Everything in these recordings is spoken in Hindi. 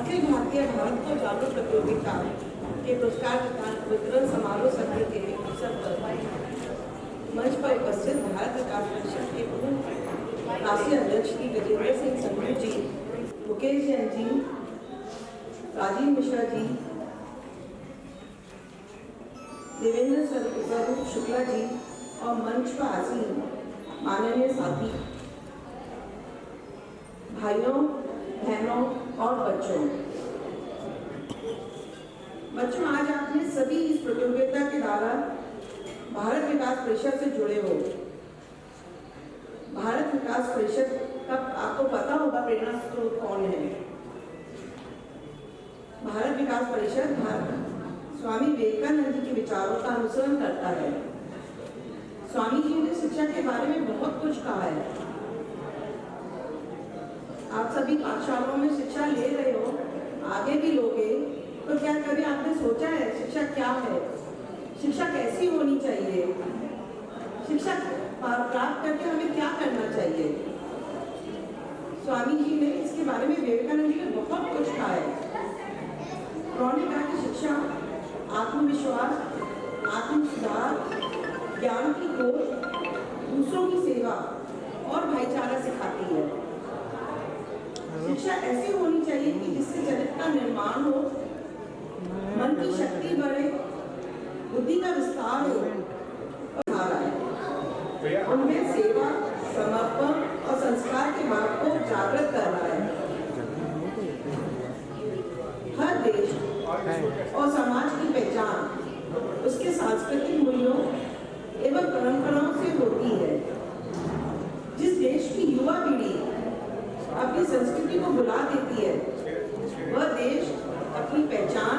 अखिल भारतीय भारत को जागरूक प्रतियोगिता के पुरस्कार वितरण समारोह सत्र के अवसर पर मंच पर उपस्थित भारत विकास परिषद के पूर्व राष्ट्रीय अध्यक्ष श्री गजेंद्र सिंह संधू जी, मुकेश जैन जी, राजीव मिश्रा जी, देवेंद्र स्वरूप शुक्ला जी और मंच पर आसीन माननीय साथी भाइयों, बहनों और बच्चों, आज आपने सभी इस प्रतियोगिता के द्वारा भारत विकास परिषद से जुड़े हो। भारत विकास परिषद का आपको पता होगा प्रेरणा स्रोत कौन है। भारत विकास परिषद स्वामी विवेकानंद जी के विचारों का अनुसरण करता है। स्वामी जी ने शिक्षा के बारे में बहुत कुछ कहा है। आप सभी पाठशालाओं में शिक्षा ले रहे हो, आगे भी लोगे, तो क्या कभी आपने सोचा है शिक्षा क्या है, शिक्षा कैसी होनी चाहिए, शिक्षा प्राप्त करके हमें क्या करना चाहिए। स्वामी जी ने इसके बारे में विवेकानंद जी ने बहुत कुछ कहा है। उन्होंने कहा कि शिक्षा आत्मविश्वास, आत्म सुधार, ज्ञान की खोज, दूसरों की सेवा और भाईचारा सिखाती है। शिक्षा ऐसी होनी चाहिए कि जिससे चरित्र का निर्माण हो, मन की शक्ति बढ़े, बुद्धि का विस्तार हो और उनमें सेवा, समर्पण और संस्कार के भाव को जागृत कर रहा है। हर देश और समाज की पहचान उसके सांस्कृतिक मूल्यों एवं परंपराओं से होती है। जिस देश की युवा पीढ़ी अपनी संस्कृति को भुला देती है, वह देश अपनी पहचान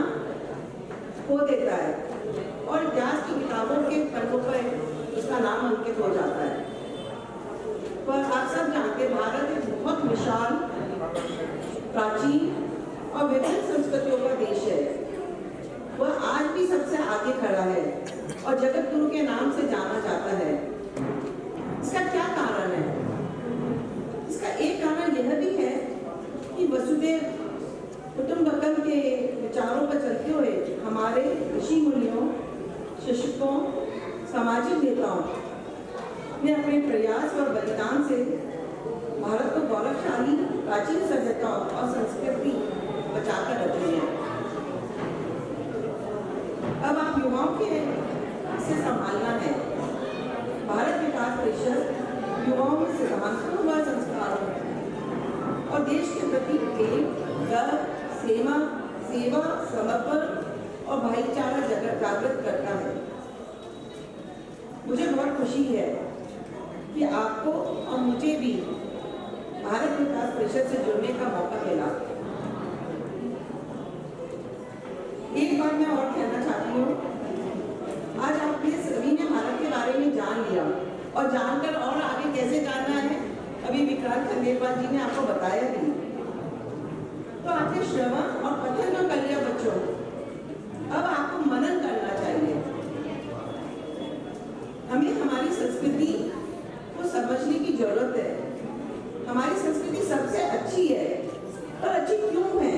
खो देता है और इतिहास की किताबों के पन्नों पर उसका नाम अंकित हो जाता है। पर आप सब जानते हैं भारत एक बहुत विशाल, प्राचीन और विभिन्न संस्कृतियों का देश है। वह आज भी सबसे आगे खड़ा है और जगत गुरु के नाम से जाना जाता है। इसका क्या कारण है? इसका एक कारण यह भी है कि वसुधैव कुटुंबकम के विचारों पर चलते हुए हमारे ऋषि मुनियों, शिक्षकों, सामाजिक नेताओं ने अपने प्रयास और बलिदान से भारत को गौरवशाली प्राचीन सभ्यता और संस्कृति बचाकर रखी है। अब आप युवाओं के इसे संभालना है। भारत विकास परिषद युवाओं में सिद्धांतों व संस्कारों और देश के प्रति प्रेम, गर्व, सेवा, समर्पण और भाईचारा जागृत करता है। मुझे बहुत खुशी है कि आपको और मुझे भी भारत विकास परिषद से जुड़ने का मौका मिला। एक बात मैं और कहना चाहती हूँ, आज आपने सभी ने भारत के बारे में जान लिया और जानकर और आगे कैसे जानना है, अभी विक्रांत खंडेलवाल जी ने आपको बताया भी। तो आपने श्रवण और पठन न कर लिया बच्चों, अब आपको मनन करना चाहिए। हमें हमारी संस्कृति को समझने की जरूरत है। हमारी संस्कृति सबसे अच्छी है, पर अच्छी क्यों है?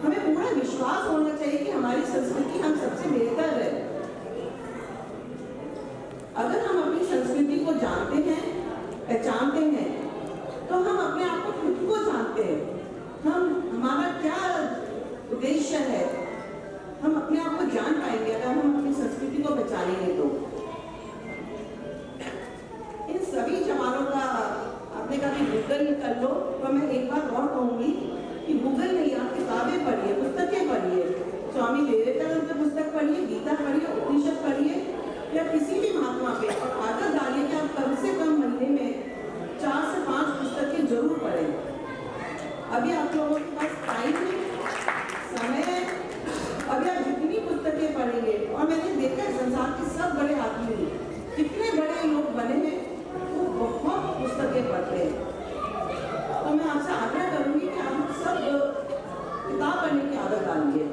हमें पूरा विश्वास होना चाहिए कि हमारी संस्कृति हम सबसे बेहतर है। अगर हम अपनी संस्कृति को जानते हैं, पहचानते हैं, तो हम अपने आप को खुद को जानते हैं। हमारा क्या उद्देश्य है, हम अपने आप को जान पाएंगे अगर हम अपनी संस्कृति को पहचानेंगे। तो इन सभी जवानों का आपने कहा गूगल कर लो, तो मैं एक बात और कहूंगी कि गूगल नहीं, आप किताबें पढ़िए, पुस्तकें पढ़िए, स्वामी विवेकानंद की पुस्तक पढ़िए, गीता पढ़िए, उपनिषद पढ़िए या किसी भी महात्मा पे, और आदत डालिए कि आप कम से कम महीने में 4 से 5 पुस्तकें जरूर पढ़ें। अभी आप लोगों के पास टाइम है, समय है, अभी आप जितनी पुस्तकें पढ़ेंगे, और मैंने देखा है संसार के सब बड़े आदमी कितने बड़े लोग बने हैं, वो बहुत पुस्तकें पढ़ते हैं। तो मैं आपसे आग्रह करूंगी कि आप सब किताब पढ़ने की आदत डालिए।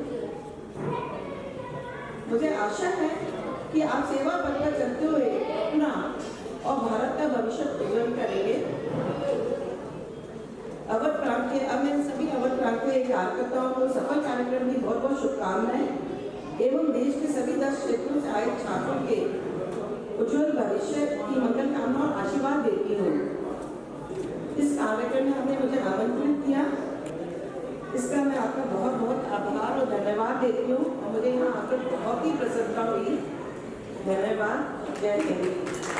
मुझे आशा है कि आप सेवा पथ पर चलते हुए अपना और भारत का भविष्य उज्जवल करेंगे। अवध प्रांत के, अब मैं सभी अवध प्रांत के कार्यकर्ताओं को सफल कार्यक्रम की बहुत बहुत शुभकामनाएं एवं देश के सभी 10 क्षेत्रों से आए छात्रों के उज्जवल भविष्य की मंगल कामना और आशीर्वाद देती हूँ। इस कार्यक्रम में आपने मुझे आमंत्रित किया, इसका मैं आपका बहुत बहुत आभार और धन्यवाद देती हूँ और मुझे यहाँ आकर बहुत ही प्रसन्नता हुई। धन्यवाद। जय हिंद।